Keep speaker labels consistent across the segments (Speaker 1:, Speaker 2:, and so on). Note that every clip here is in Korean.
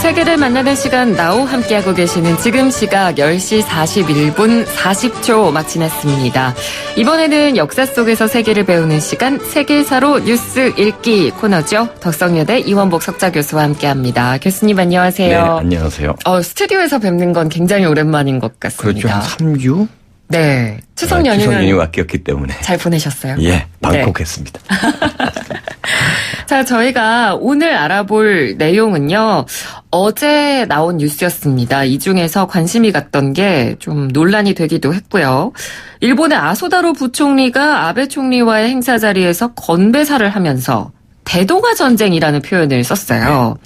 Speaker 1: 세계를 만나는 시간 나우 함께하고 계시는 지금 시각 10시 41분 40초 막 지났습니다. 이번에는 역사 속에서 세계를 배우는 시간 세계사로 뉴스 읽기 코너죠. 덕성여대 이원복 석좌교수와 함께합니다. 교수님 안녕하세요.
Speaker 2: 네, 안녕하세요.
Speaker 1: 스튜디오에서 뵙는 건 굉장히 오랜만인 것 같습니다.
Speaker 2: 그렇죠. 한 3주?
Speaker 1: 네. 추석 연휴는
Speaker 2: 아꼈기 때문에.
Speaker 1: 잘 보내셨어요?
Speaker 2: 예, 방콕했습니다. 네.
Speaker 1: 자, 저희가 오늘 알아볼 내용은요. 어제 나온 뉴스였습니다. 이 중에서 관심이 갔던 게 좀 논란이 되기도 했고요. 일본의 아소다로 부총리가 아베 총리와의 행사 자리에서 건배사를 하면서 대동아 전쟁이라는 표현을 썼어요.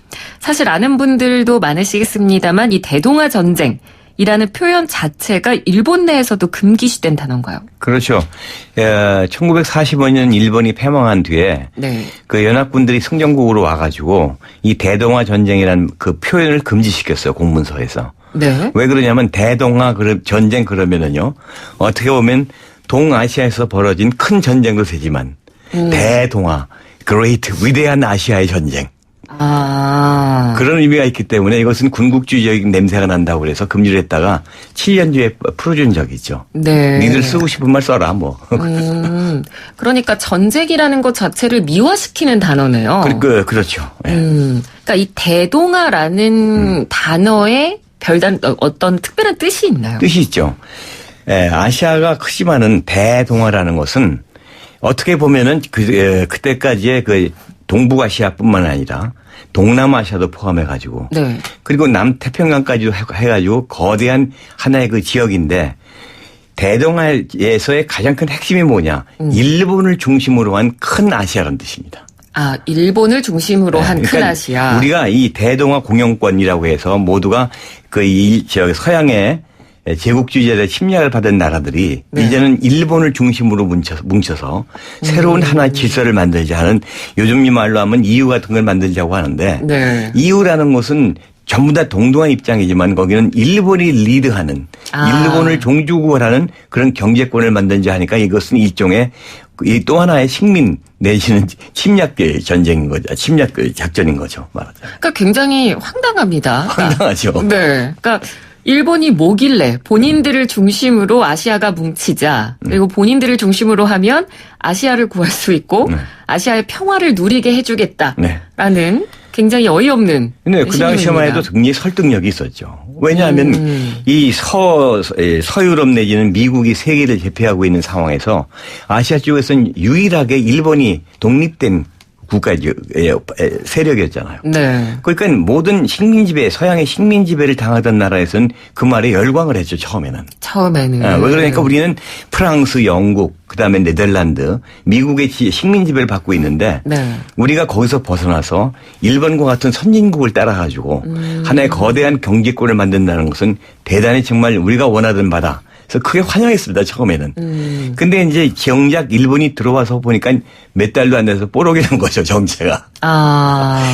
Speaker 1: 사실 아는 분들도 많으시겠습니다만 이 대동아 전쟁이라는 표현 자체가 일본 내에서도 금기시된 단어인가요?
Speaker 2: 그렇죠. 1945년 일본이 패망한 뒤에
Speaker 1: 네.
Speaker 2: 그 연합군들이 승전국으로 와가지고 이 대동아 전쟁이라는 그 표현을 금지시켰어요. 공문서에서. 네. 왜 그러냐면 대동아 전쟁 그러면은요. 어떻게 보면 동아시아에서 벌어진 큰 전쟁도 되지만 대동아, 그레이트, 위대한 아시아의 전쟁. 그런 의미가 있기 때문에 이것은 군국주의적인 냄새가 난다고 그래서 금지를 했다가 7년 뒤에 풀어준 적이 있죠. 네. 니들 쓰고 싶은 말 써라 뭐.
Speaker 1: 그러니까 전쟁이라는 것 자체를 미화시키는 단어네요.
Speaker 2: 그렇죠. 네.
Speaker 1: 그러니까 이 대동아라는 단어에 별다른 어떤 특별한 뜻이 있나요?
Speaker 2: 뜻이 있죠. 예, 아시아가 크지만은 대동아라는 것은 어떻게 보면은 그때까지의 그 동북아시아뿐만 아니라 동남아시아도 포함해가지고 네. 그리고 남태평양까지도 해가지고 거대한 하나의 그 지역인데 대동아에서의 가장 큰 핵심이 뭐냐? 일본을 중심으로 한 큰 아시아라는 뜻입니다.
Speaker 1: 일본을 중심으로 한 큰
Speaker 2: 그러니까
Speaker 1: 아시아.
Speaker 2: 우리가 이 대동아 공영권이라고 해서 모두가 서양의 제국주의자들의 침략을 받은 나라들이 네. 이제는 일본을 중심으로 뭉쳐서 새로운 하나의 질서를 만들자 하는 요즘 말로 하면 EU 같은 걸 만들자고 하는데 네. EU라는 것은 전부 다 동등한 입장이지만 거기는 일본이 리드하는 일본을 종주국화하는 그런 경제권을 만들자 하니까 이것은 일종의 또 하나의 식민 내지는 침략 전쟁인 거죠. 침략 작전인 거죠. 말하자면.
Speaker 1: 그러니까 굉장히 황당합니다.
Speaker 2: 황당하죠.
Speaker 1: 네. 그러니까 일본이 뭐길래 본인들을 중심으로 아시아가 뭉치자 그리고 본인들을 중심으로 하면 아시아를 구할 수 있고 아시아의 평화를 누리게 해주겠다라는 굉장히 어이없는
Speaker 2: 근데 그 당시에만 해도 굉장히 설득력이 있었죠. 왜냐하면 이 서유럽 내지는 미국이 세계를 제패하고 있는 상황에서 아시아 쪽에서는 유일하게 일본이 독립된 국가 세력이었잖아요. 네. 그러니까 모든 식민지배, 서양의 식민지배를 당하던 나라에서는 그 말에 열광을 했죠. 처음에는. 왜 그러니까 우리는 프랑스, 영국, 그다음에 네덜란드, 미국의 식민지배를 받고 있는데 네. 우리가 거기서 벗어나서 일본과 같은 선진국을 따라가지고 하나의 거대한 경제권을 만든다는 것은 대단히 정말 우리가 원하던 바다. 그래서 크게 환영했습니다, 처음에는. 근데 이제 정작 일본이 들어와서 보니까 몇 달도 안 돼서 뽀록이 난 거죠, 정체가.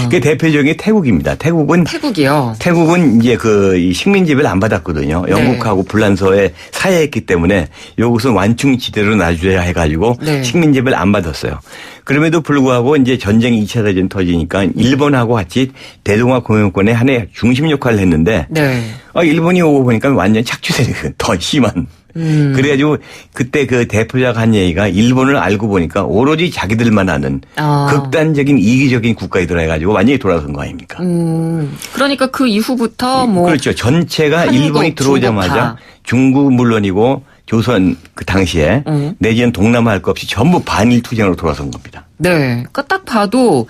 Speaker 2: 그게 대표적인 게 태국입니다.
Speaker 1: 태국이요?
Speaker 2: 태국은 이제 이 식민지배를 안 받았거든요. 영국하고 불란서에 사회했기 때문에 이것은 완충지대로 놔줘야 해가지고 네. 식민지배를 안 받았어요. 그럼에도 불구하고 이제 전쟁이 2차 대전 터지니까 일본하고 같이 대동아 공영권의 하나의 중심 역할을 했는데 네. 일본이 오고 보니까 완전 착취세력이 더 심한. 그래가지고 그때 그 대표자가 한 얘기가 일본을 알고 보니까 오로지 자기들만 아는 극단적인 이기적인 국가이더라 해가지고 완전히 돌아선 거 아닙니까?
Speaker 1: 그러니까 그 이후부터
Speaker 2: 그렇죠. 전체가 일본이 들어오자마자 중국 물론이고 조선 그 당시에 내지는 동남아 할 것 없이 전부 반일 투쟁으로 돌아선 겁니다.
Speaker 1: 네. 그러니까 딱 봐도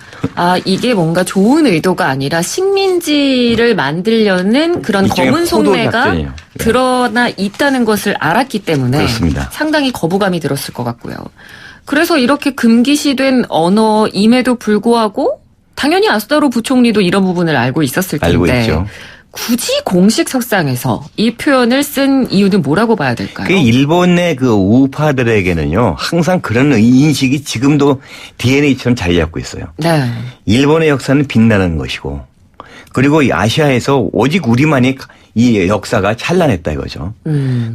Speaker 1: 이게 뭔가 좋은 의도가 아니라 식민지를 만들려는 그런 검은 속내가 드러나 있다는 것을 알았기 때문에
Speaker 2: 그렇습니다.
Speaker 1: 상당히 거부감이 들었을 것 같고요. 그래서 이렇게 금기시된 언어임에도 불구하고 당연히 아소다로 부총리도 이런 부분을 알고 있었을 텐데.
Speaker 2: 알고 있죠.
Speaker 1: 굳이 공식 석상에서 이 표현을 쓴 이유는 뭐라고 봐야 될까요?
Speaker 2: 그 일본의 그 우파들에게는요, 항상 그런 인식이 지금도 DNA처럼 자리 잡고 있어요. 네. 일본의 역사는 빛나는 것이고, 그리고 이 아시아에서 오직 우리만이 이 역사가 찬란했다 이거죠.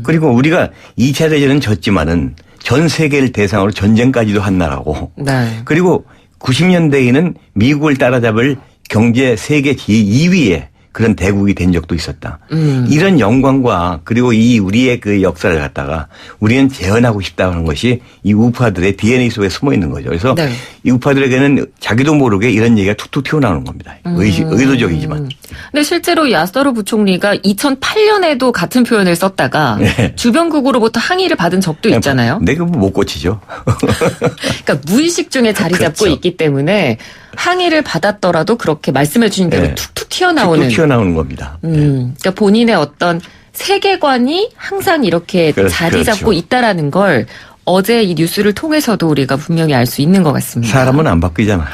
Speaker 2: 그리고 우리가 2차 대전은 졌지만은 전 세계를 대상으로 전쟁까지도 한 나라고.
Speaker 1: 네.
Speaker 2: 그리고 90년대에는 미국을 따라잡을 경제 세계 2위에 그런 대국이 된 적도 있었다. 이런 영광과 그리고 이 우리의 그 역사를 갖다가 우리는 재현하고 싶다는 것이 이 우파들의 DNA 속에 숨어 있는 거죠. 그래서
Speaker 1: 네.
Speaker 2: 이 우파들에게는 자기도 모르게 이런 얘기가 툭툭 튀어나오는 겁니다. 의도적이지만.
Speaker 1: 근데 실제로 야스더루 부총리가 2008년에도 같은 표현을 썼다가
Speaker 2: 네.
Speaker 1: 주변국으로부터 항의를 받은 적도 있잖아요.
Speaker 2: 내가 못 고치죠.
Speaker 1: 그러니까 무의식 중에 자리 잡고
Speaker 2: 그렇죠.
Speaker 1: 있기 때문에 항의를 받았더라도 그렇게 말씀해 주신 대로
Speaker 2: 네.
Speaker 1: 툭툭 튀어나오는.
Speaker 2: 툭툭 튀어나오는 겁니다.
Speaker 1: 그러니까 본인의 어떤 세계관이 항상 이렇게 자리
Speaker 2: 그렇죠.
Speaker 1: 잡고 있다라는 걸 어제 이 뉴스를 통해서도 우리가 분명히 알 수 있는 것 같습니다.
Speaker 2: 사람은 안 바뀌잖아요.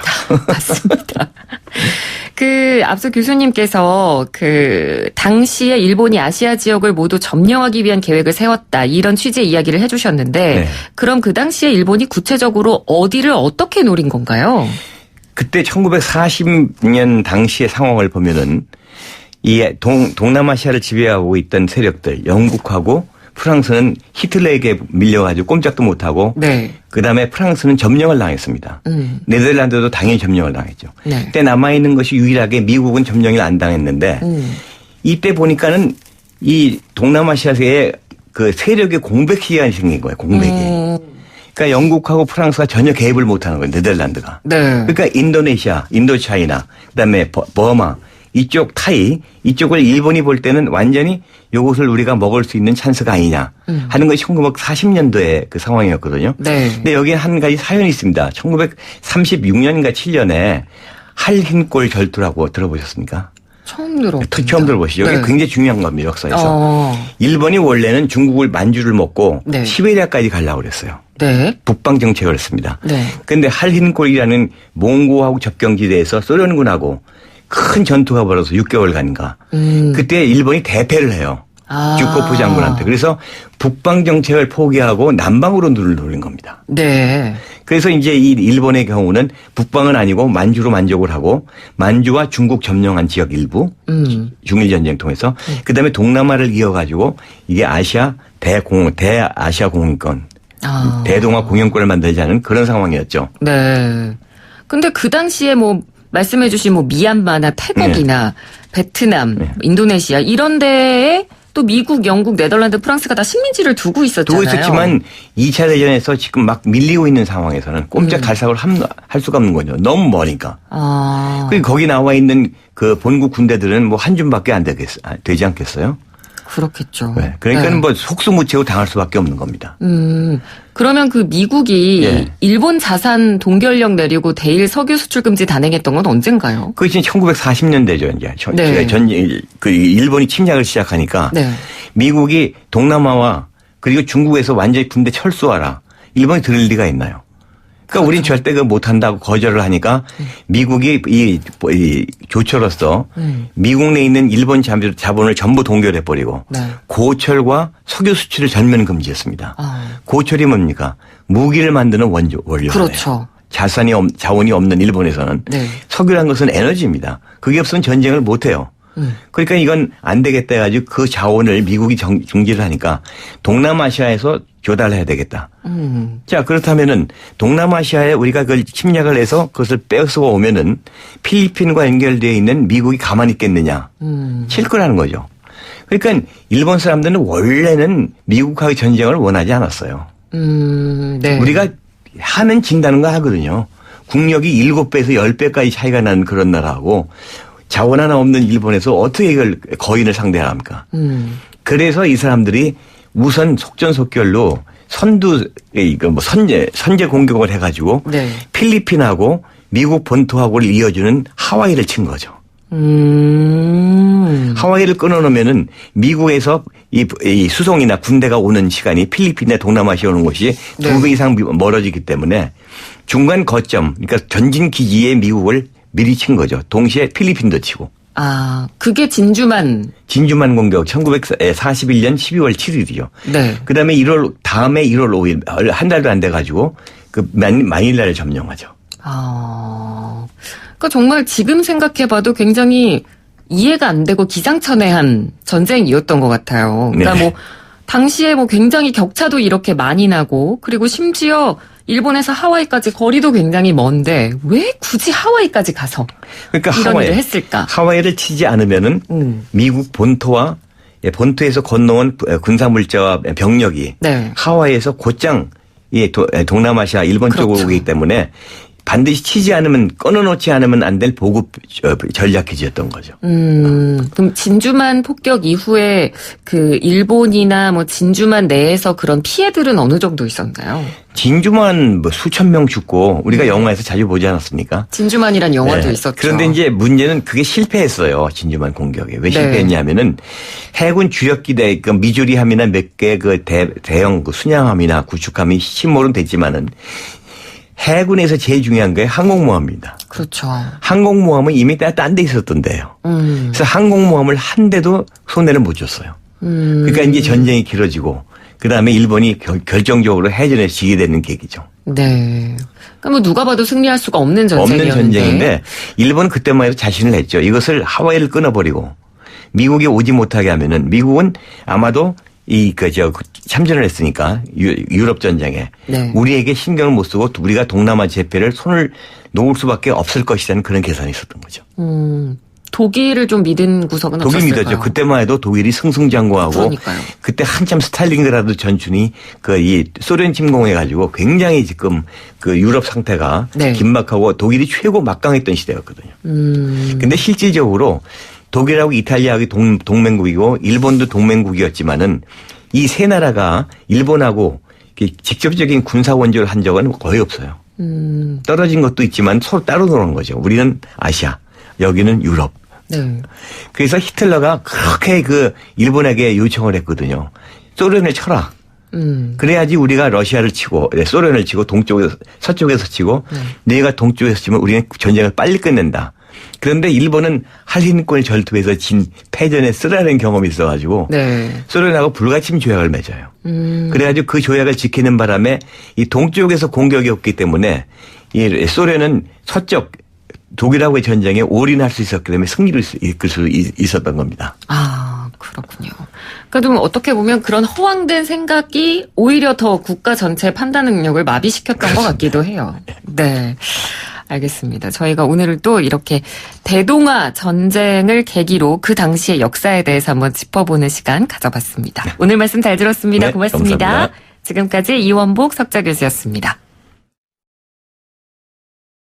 Speaker 1: 맞습니다. 앞서 교수님께서 당시에 일본이 아시아 지역을 모두 점령하기 위한 계획을 세웠다. 이런 취지의 이야기를 해주셨는데,
Speaker 2: 네.
Speaker 1: 그럼 그 당시에 일본이 구체적으로 어디를 어떻게 노린 건가요?
Speaker 2: 그때 1940년 당시의 상황을 보면은 이 동남아시아를 지배하고 있던 세력들, 영국하고 프랑스는 히틀러에게 밀려가지고 꼼짝도 못하고,
Speaker 1: 네.
Speaker 2: 그 다음에 프랑스는 점령을 당했습니다. 네덜란드도 당연히 점령을 당했죠.
Speaker 1: 네.
Speaker 2: 그때 남아있는 것이 유일하게 미국은 점령을 안 당했는데, 이때 보니까는 이 동남아시아의 그 세력의 공백 시간이 생긴 거예요, 공백이. 그러니까 영국하고 프랑스가 전혀 개입을 못하는 거예요, 네덜란드가.
Speaker 1: 네.
Speaker 2: 그러니까 인도네시아, 인도차이나, 그다음에 버마, 이쪽 타이, 이쪽을 일본이 볼 때는 완전히 이것을 우리가 먹을 수 있는 찬스가 아니냐 하는 것이 1940년도의 그 상황이었거든요.
Speaker 1: 네.
Speaker 2: 근데 여기에 한 가지 사연이 있습니다. 1936년인가 7년에 할흰골 절투라고 들어보셨습니까?
Speaker 1: 처음 들어봅니다.
Speaker 2: 처음 들어보시죠. 이게
Speaker 1: 네.
Speaker 2: 굉장히 중요한 겁니다, 역사에서. 일본이 원래는 중국을 만주를 먹고
Speaker 1: 네.
Speaker 2: 시베리아까지 가려고 그랬어요.
Speaker 1: 네.
Speaker 2: 북방 정책을 했습니다.
Speaker 1: 네.
Speaker 2: 그런데 할흰골이라는 몽고하고 접경지대에서 소련군하고 큰 전투가 벌어서 6개월간인가. 그때 일본이 대패를 해요. 주코프 장군한테. 그래서 북방 정책을 포기하고 남방으로 눈을 돌린 겁니다.
Speaker 1: 네.
Speaker 2: 그래서 이제 이 일본의 경우는 북방은 아니고 만주로 만족을 하고 만주와 중국 점령한 지역 일부 중일 전쟁 통해서 그다음에 동남아를 이어가지고 이게 아시아 대아시아 공영권 대동아 공영권을 만들자는 그런 상황이었죠.
Speaker 1: 네. 근데 그 당시에 말씀해 주신 미얀마나 태국이나 베트남, 인도네시아 이런 데에 또 미국, 영국, 네덜란드, 프랑스가 다 식민지를 두고 있었잖아요.
Speaker 2: 두고 있었지만 2차 대전에서 지금 막 밀리고 있는 상황에서는 꼼짝 달싹을 할 수가 없는 거죠. 너무 머니까. 그리고 거기 나와 있는 그 본국 군대들은 한 줌밖에 안 되지 않겠어요?
Speaker 1: 그렇겠죠.
Speaker 2: 네. 그러니까는
Speaker 1: 네.
Speaker 2: 속수무책으로 당할 수밖에 없는 겁니다.
Speaker 1: 그러면 그 미국이 일본 자산 동결령 내리고 대일 석유 수출 금지 단행했던 건 언젠가요?
Speaker 2: 그것이 1940년대죠, 이제.
Speaker 1: 네.
Speaker 2: 일본이 침략을 시작하니까
Speaker 1: 네.
Speaker 2: 미국이 동남아와 그리고 중국에서 완전히 군대 철수하라. 일본이 들을 리가 있나요? 그러니까 우린 절대 못한다고 거절을 하니까 미국이 이 조처로서 미국 내에 있는 일본 자본을 전부 동결해버리고
Speaker 1: 네.
Speaker 2: 고철과 석유 수출을 전면 금지했습니다. 고철이 뭡니까? 무기를 만드는 원료잖아요.
Speaker 1: 그렇죠.
Speaker 2: 자원이 없는 일본에서는
Speaker 1: 네.
Speaker 2: 석유란 것은 에너지입니다. 그게 없으면 전쟁을 못해요. 그러니까 이건 안 되겠다 해가지고 그 자원을 미국이 중지를 하니까 동남아시아에서 조달해야 되겠다. 자, 그렇다면은 동남아시아에 우리가 그걸 침략을 해서 그것을 빼앗고 오면은 필리핀과 연결되어 있는 미국이 가만히 있겠느냐. 칠 거라는 거죠. 그러니까 일본 사람들은 원래는 미국하고 전쟁을 원하지 않았어요.
Speaker 1: 네.
Speaker 2: 우리가 하면 진다는 거 하거든요. 국력이 7배에서 10배까지 차이가 나는 그런 나라하고 자원 하나 없는 일본에서 어떻게 이걸 거인을 상대합니까? 그래서 이 사람들이 우선 속전속결로 선제 공격을 해가지고
Speaker 1: 네.
Speaker 2: 필리핀하고 미국 본토하고를 이어주는 하와이를 친 거죠. 하와이를 끊어놓으면은 미국에서 이 수송이나 군대가 오는 시간이 필리핀에 동남아시아 오는 곳이
Speaker 1: 네.
Speaker 2: 2배 이상 멀어지기 때문에 중간 거점, 그러니까 전진 기지에 미국을 미리 친 거죠. 동시에 필리핀도 치고.
Speaker 1: 그게 진주만
Speaker 2: 공격 1941년 12월 7일이죠.
Speaker 1: 네.
Speaker 2: 그다음에 다음에 1월 5일 한 달도 안 돼 가지고 그 마닐라를 점령하죠.
Speaker 1: 그러니까 정말 지금 생각해 봐도 굉장히 이해가 안 되고 기상천외한 전쟁이었던 것 같아요. 그러니까
Speaker 2: 네.
Speaker 1: 당시에 뭐 굉장히 격차도 이렇게 많이 나고 그리고 심지어 일본에서 하와이까지 거리도 굉장히 먼데 왜 굳이 하와이까지 가서
Speaker 2: 그러니까
Speaker 1: 이런 일을 했을까?
Speaker 2: 하와이를 치지 않으면은 미국 본토에서 건너온 군사물자와 병력이
Speaker 1: 네.
Speaker 2: 하와이에서 곧장 동남아시아 일본
Speaker 1: 그렇죠.
Speaker 2: 쪽으로 오기 때문에 반드시 치지 않으면 끊어놓지 않으면 안 될 보급 전략기지였던 거죠.
Speaker 1: 그럼 진주만 폭격 이후에 그 일본이나 뭐 진주만 내에서 그런 피해들은 어느 정도 있었나요?
Speaker 2: 진주만 뭐 수천 명 죽고 우리가 영화에서 자주 보지 않았습니까?
Speaker 1: 진주만이란 영화도
Speaker 2: 네.
Speaker 1: 있었죠.
Speaker 2: 그런데 이제 문제는 그게 실패했어요. 진주만 공격에. 왜 실패했냐면은 해군 주력기대 그 미주리함이나 몇 개 그 대형 그 순양함이나 구축함이 침몰은 됐지만은 해군에서 제일 중요한 게 항공모함입니다.
Speaker 1: 그렇죠.
Speaker 2: 항공모함은 이미 딴 데 있었던데요. 그래서 항공모함을 한 대도 손해를 못 줬어요. 그러니까 이제 전쟁이 길어지고 그다음에 일본이 결정적으로 해전에 지게 되는 계기죠.
Speaker 1: 네. 그러니까 뭐 누가 봐도 승리할 수가 없는 전쟁이었는데.
Speaker 2: 없는 전쟁인데 일본은 그때만 해도 자신을 했죠. 이것을 하와이를 끊어버리고 미국이 오지 못하게 하면은 미국은 아마도 참전을 했으니까 유럽 전쟁에
Speaker 1: 네.
Speaker 2: 우리에게 신경을 못 쓰고 우리가 동남아 재패를 손을 놓을 수밖에 없을 것이라는 그런 계산이 있었던 거죠.
Speaker 1: 독일을 좀 믿은 구석은
Speaker 2: 독일
Speaker 1: 없었을까요?
Speaker 2: 믿었죠. 그때만 해도 독일이 승승장구하고
Speaker 1: 그러니까요.
Speaker 2: 그때 한참 스탈린그라드 전춘이 이 소련 침공해가지고 굉장히 지금 그 유럽 상태가
Speaker 1: 네.
Speaker 2: 긴박하고 독일이 최고 막강했던 시대였거든요. 근데 실질적으로 독일하고 이탈리아하고 동맹국이고 일본도 동맹국이었지만은 이 세 나라가 일본하고 직접적인 군사 원조를 한 적은 거의 없어요. 떨어진 것도 있지만 서로 따로 노는 거죠. 우리는 아시아, 여기는 유럽.
Speaker 1: 네.
Speaker 2: 그래서 히틀러가 그렇게 그 일본에게 요청을 했거든요. 소련을 쳐라. 그래야지 우리가 러시아를 치고 소련을 치고 서쪽에서 치고 네가 동쪽에서 치면 우리는 전쟁을 빨리 끝낸다. 그런데 일본은 할린권 전투에서 진 패전에 쓰라는 경험이 있어가지고 소련하고 불가침 조약을 맺어요. 그래가지고 그 조약을 지키는 바람에 이 동쪽에서 공격이 없기 때문에 이 소련은 서쪽 독일하고의 전쟁에 올인할 수 있었기 때문에 승리를 이끌 수 있었던 겁니다.
Speaker 1: 아, 그렇군요. 그러니까 좀 어떻게 보면 그런 허황된 생각이 오히려 더 국가 전체 판단 능력을 마비시켰던 것 같기도 해요. 네. 알겠습니다. 저희가 오늘은 또 이렇게 대동아 전쟁을 계기로 그 당시의 역사에 대해서 한번 짚어보는 시간 가져봤습니다. 오늘 말씀 잘 들었습니다.
Speaker 2: 네,
Speaker 1: 고맙습니다.
Speaker 2: 감사합니다.
Speaker 1: 지금까지 이원복 석좌교수였습니다.